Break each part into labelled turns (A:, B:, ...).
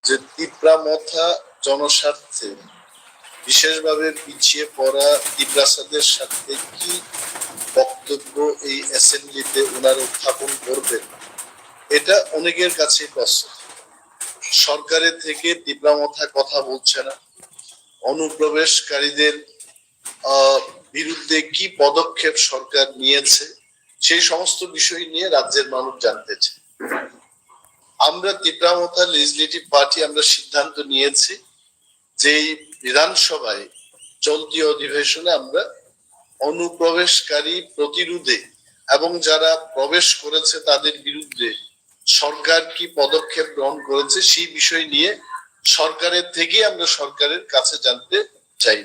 A: যে তিপ্রামথা জনস্বার্থে বিশেষভাবে পিছিয়ে পড়া তিপ্রাসাদের সাথে কি বক্তব্য এই অ্যাসেম্বলিতে ওনারা উত্থাপন করবেন, এটা অনেকের কাছে প্রশ্ন। সরকারের থেকে তিপ্রামথা কথা বলছে না, অনুপ্রবেশকারীদের বিরুদ্ধে কি পদক্ষেপ সরকার নিয়েছে, সেই সমস্ত বিষয় নিয়ে রাজ্যের মানুষ জানতে চায়। আমরা তিপ্রামথা লেজিসলেটিভ পার্টি আমরা সিদ্ধান্ত নিয়েছি যে বিধানসভায় চলতি অধিবেশনে আমরা অনুপ্রবেশকারী প্রতিরোধে এবং যারা প্রবেশ করেছে তাদের বিরুদ্ধে সরকার কি পদক্ষেপ গ্রহণ করেছে সেই বিষয় নিয়ে সরকারের থেকে আমরা সরকারের কাছে জানতে চাই।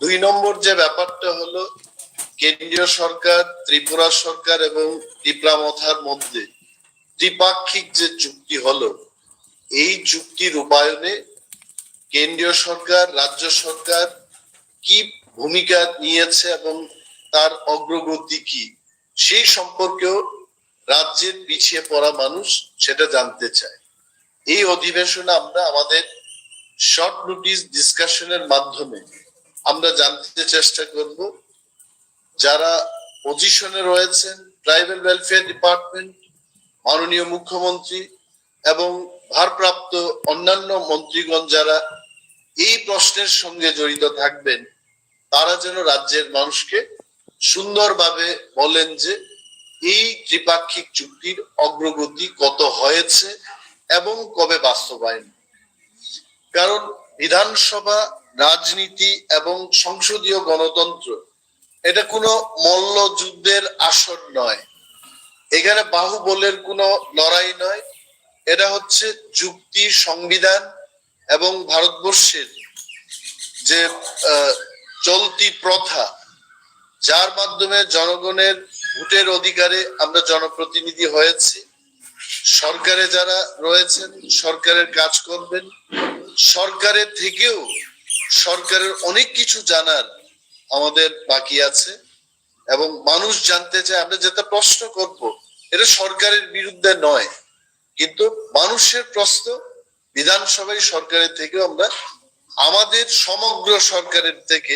A: 2 নম্বর যে ব্যাপারটা হলো, কেন্দ্রীয় সরকার, ত্রিপুরা সরকার এবং তিপ্রামথার মধ্যে দ্বিপাক্ষিক যে চুক্তি হলো, এই চুক্তি রূপায়ণে কেন্দ্রীয় সরকার, রাজ্য সরকার কি ভূমিকা নিয়েছে এবং তার অগ্রগতি কি, সেই সম্পর্কেও রাজ্যের পিছিয়ে পড়া মানুষ সেটা জানতে চায়। এই অধিবেশনে আমরা আমাদের শর্ট নোটিস ডিসকাশনের মাধ্যমে আমরা জানতে চেষ্টা করব যারা পজিশনে রয়েছেন, ট্রাইবাল ওয়েলফেয়ার ডিপার্টমেন্ট, মাননীয় মুখ্যমন্ত্রী এবং ভারপ্রাপ্ত অন্যান্য মন্ত্রীগণ যারা এই প্রশ্নের সঙ্গে জড়িত থাকবেন, তারা যেন রাজ্যের মানুষকে সুন্দরভাবে বলেন যে এই ত্রিপাক্ষিক চুক্তির অগ্রগতি কত হয়েছে এবং কবে বাস্তবায়ন। কারণ বিধানসভা, রাজনীতি এবং সংসদীয় গণতন্ত্র এটা কোনো মল্লযুদ্ধের আসর নয়, এখানে বাহুবলের কোনো লড়াই নয়, এটা হচ্ছে যুক্তি, সংবিধান এবং ভারতবর্ষের যে চলতি প্রথা, যার মাধ্যমে জনগণের ভোটের অধিকারে আমরা জনপ্রতিনিধি হয়েছি। সরকারে যারা রয়েছেন সরকারের কাজ করবেন, সরকারের থেকেও সরকারের অনেক কিছু জানার আমাদের বাকি আছে এবং মানুষ জানতে চায়। আমরা যেটা প্রশ্ন করব এটা সরকারের বিরুদ্ধে নয়, কিন্তু মানুষের প্রশ্ন বিধানসভায় সরকারের থেকে আমরা আমাদের সমগ্র সরকারের থেকে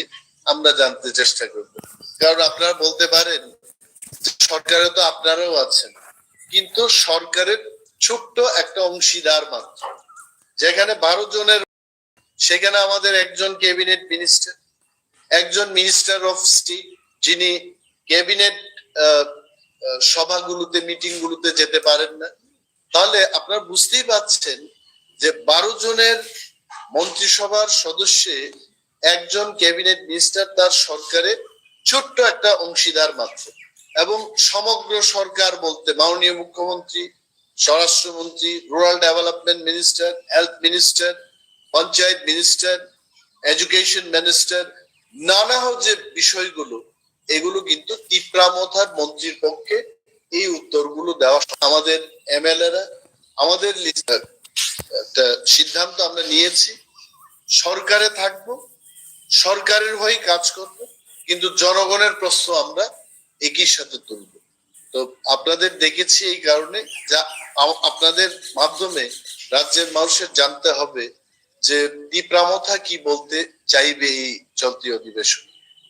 A: আমরা জানতে চেষ্টা করব। কারণ আপনারা বলতে পারেন সরকারে তো আপনারাও আছেন, কিন্তু সরকারের ছোট্ট একটা অংশীদার মাত্র। যেখানে 12 জনের, সেখানে আমাদের একজন ক্যাবিনেট মিনিস্টার, একজন মিনিস্টার অফ স্টেট, যিনি ক্যাবিনেট সভাগুলোতে, মিটিং গুলোতে যেতে পারেন না। তাহলে আপনারা বুঝতেই পারছেন যে 12 জনের মন্ত্রিসভার সদস্যে একজন ক্যাবিনেট মিনিস্টার তার সরকারের ছোট্ট একটা অংশীদার মাত্র। এবং সমগ্র সরকার বলতে মাননীয় মুখ্যমন্ত্রী, স্বরাষ্ট্রমন্ত্রী, rural development minister, health minister, panchayat minister, education minister, নানা যে বিষয়গুলো, এগুলো কিন্তু তিপ্রামথার মন্ত্রীর পক্ষে এই উত্তরগুলো দেওয়া। আমাদের এমএলএরা, আমাদের একটা সিদ্ধান্ত আমরা নিয়েছি, সরকারে থাকবো, সরকারের হয়ে কাজ করব, কিন্তু জনগণের প্রশ্ন আমরা একই সাথে তুলব। তো আপনাদের দেখেছি এই কারণে, যা আপনাদের মাধ্যমে রাজ্যের মানুষের জানতে হবে যে তিপ্রামথা কি বলতে চাইবে এই চলতি অধিবেশন।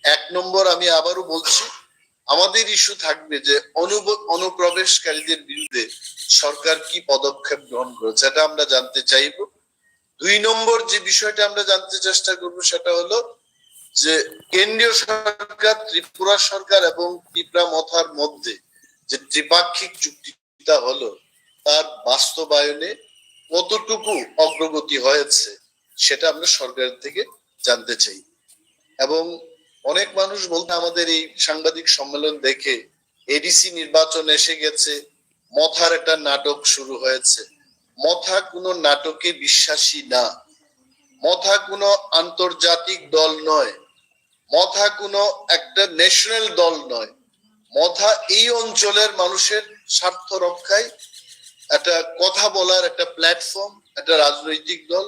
A: 1 নম্বর, আমি আবারও বলছি, আমাদের ইস্যু থাকবে যে অনুপ্রবেশকারীদের বিরুদ্ধে সরকার কি পদক্ষেপ গ্রহণ করেছে, সেটা আমরা জানতে চাইব। 2 নম্বর যে বিষয়টা আমরা জানতে চেষ্টা করব সেটা হলো যে কেন্দ্রীয় সরকার, ত্রিপুরা সরকার এবং তিপ্রামথার মধ্যে যে ত্রিপাক্ষিক চুক্তিটা হলো, তার বাস্তবায়নে কতটুকু অগ্রগতি হয়েছে সেটা আমরা সরকারের থেকে জানতে চাই। এবং অনেক মানুষ বলতে আমাদের এই সাংবাদিক সম্মেলন দেখে এডিসি নির্বাচন এসে গেছে, মথার একটা নাটক শুরু হয়েছে। মথা কোনো নাটকে বিশ্বাসী না, মথা কোনো আন্তর্জাতিক দল নয়, মথা কোনো একটা ন্যাশনাল দল নয়। মথা এই অঞ্চলের মানুষের স্বার্থ রক্ষায় একটা কথা বলার একটা প্ল্যাটফর্ম, একটা রাজনৈতিক দল।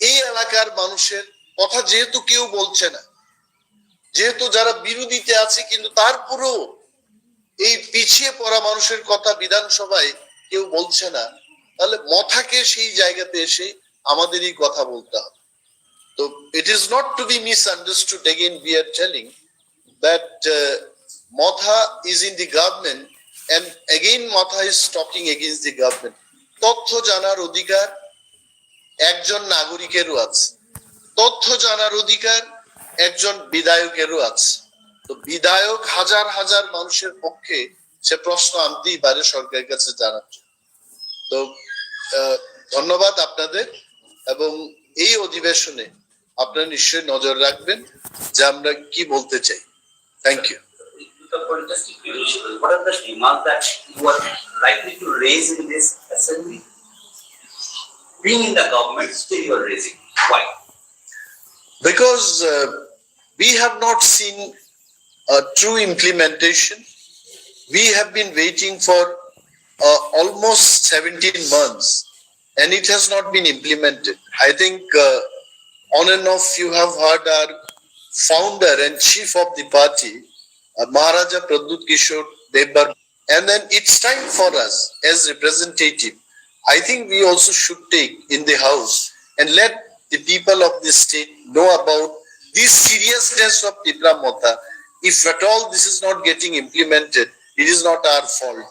A: এই এলাকার মানুষের কথা যেহেতু কেউ বলছে না, যেহেতু যারা বিরোধীতে আছে, কিন্তু তারপরেও এই পিছিয়ে পড়া মানুষের কথা বিধানসভায় কেউ বলছে না, তাহলে মথাকে সেই জায়গাতে এসে আমাদেরই কথা বলতে হবে। তো it is not to be misunderstood. Again we are telling that Motha is in the government and again Motha is talking against the government. তথ্য জানার অধিকার একজন নাগরিকেরও আছে, তথ্য জানার অধিকার একজন বিধায়কেরও আছে। তো বিধায়ক হাজার হাজার মানুষের পক্ষে সে প্রশ্ন আনতেই পারে সরকারের কাছে জানার জন্য। তো ধন্যবাদ আপনাদের, এবং এই অধিবেশনে আপনারা নিশ্চয়ই নজর রাখবেন যে আমরা কি বলতে চাই। Thank you.
B: What are the demands that you are likely to raise in this assembly? Being in the government, still you are raising. Why?
A: Because we have not seen a true implementation. We have been waiting for almost 17 months and it has not been implemented. I think on and off you have heard our founder and chief of the party, Maharaja Pradyut Kishore Devbar, and then it's time for us as representative. I think we also should take in the house and let the people of the state know about the seriousness of Tipra Motha. If at all this is not getting implemented, it is not our fault.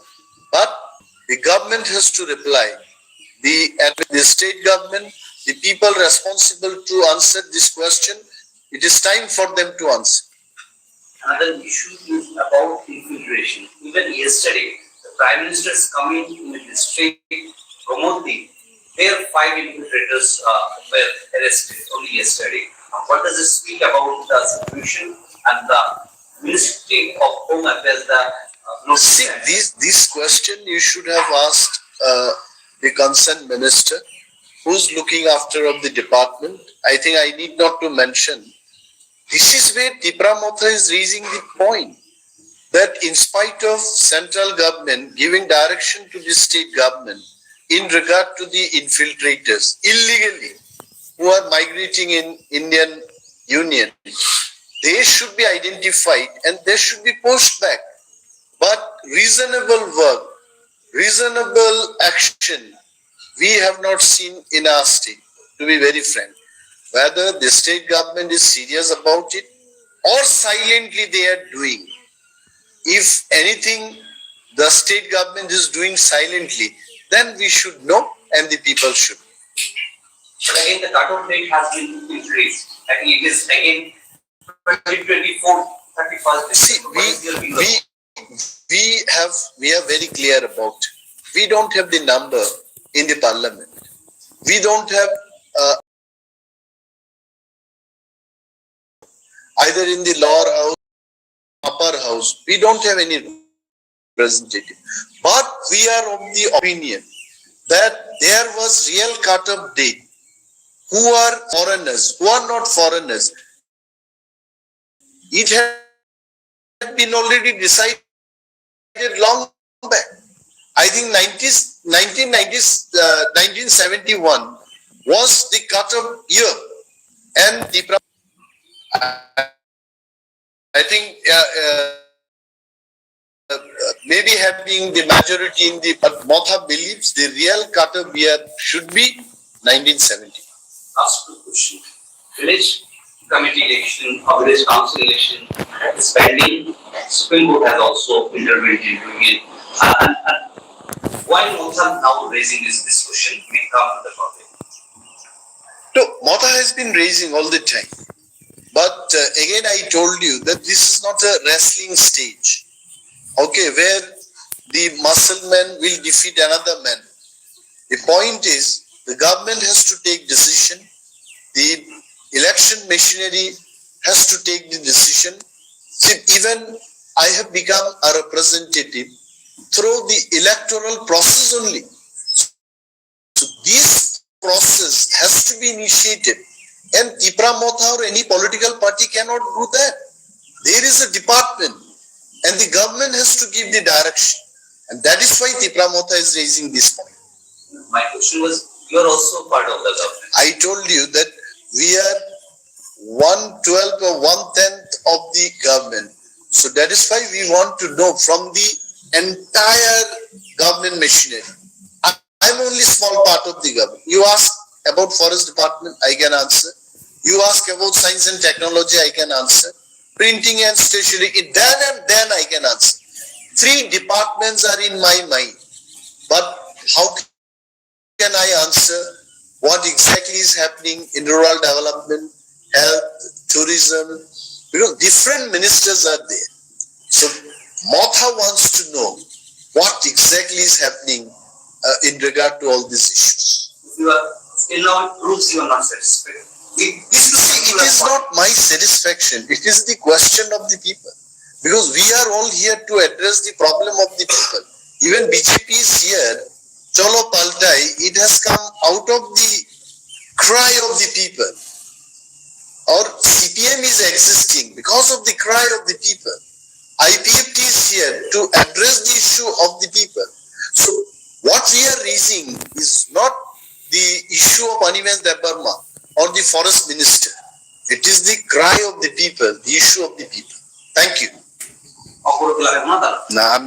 A: But the government has to reply. The state government, the people responsible to answer this question, it is time for them to answer.
B: Another issue is about infiltration. Even yesterday, the Prime Minister is coming in the district, Pramoddi. There 5 infiltrators were arrested only yesterday. What does it speak about the situation and the Ministry of Home Affairs?
A: See, this question you should have asked the concerned minister who's looking after of the department. I think I need not to mention. This is where Tipra Motha is raising the point that in spite of central government giving direction to the state government in regard to the infiltrators illegally who are migrating in Indian Union, they should be identified and they should be pushed back. But reasonable work, reasonable action, we have not seen in our state, to be very frank. Whether the state government is serious about it or silently they are doing. If anything the state government is doing silently, then we should know and the people should.
B: But again, the cut-off date has been increased. I think it is again 2024, 31st.
A: See, we are very clear about it. We don't have the number in the parliament. We don't have either in the lower house, upper house. We don't have any representative. But we are of the opinion that there was real cut-off date. Who are foreigners, who are not foreigners. It had been already decided long back. I think 1971 was the cut-off year, and the I think maybe having the majority in the, but Motha believes the real cut-off year should be 1970.
B: Last question. Village committee election or village council election is pending. Supreme Court has also intervened into it. Why Motha now raising this question? We come to the topic.
A: So Motha has been raising all the time. But again, I told you that this is not a wrestling stage. Okay, where the muscle man will defeat another man. The point is, the government has to take decision. The election machinery has to take the decision. See, even I have become a representative through the electoral process only. So this process has to be initiated. And Tipra Motha or any political party cannot do that. There is a department and the government has to give the direction. And that is why Tipra Motha is raising this point.
B: My question was, you are also part of the government.
A: I told you that we are 1/12 or 1/10 of the government. So that is why we want to know from the entire government machinery. I'm only small part of the government. You ask about forest department, I can answer. You ask about science and technology, I can answer. Printing and stationery, then I can answer. 3 departments are in my mind. But how can I answer what exactly is happening in rural development, health, tourism? Because different ministers are there. So Motha wants to know what exactly is happening in regard to all these issues.
B: You are still now it proves you are not satisfied.
A: It is not my satisfaction. It is the question of the people. Because we are all here to address the problem of the people. Even BJP is here. Cholo Paltai, it has come out of the cry of the people. Or CPM is existing because of the cry of the people. IPFT is here to address the issue of the people. So what we are raising is not the issue of Animesh Debbarma or the forest minister. It is the cry of the people, the issue of the people. Thank you.
B: Of course,
A: Na,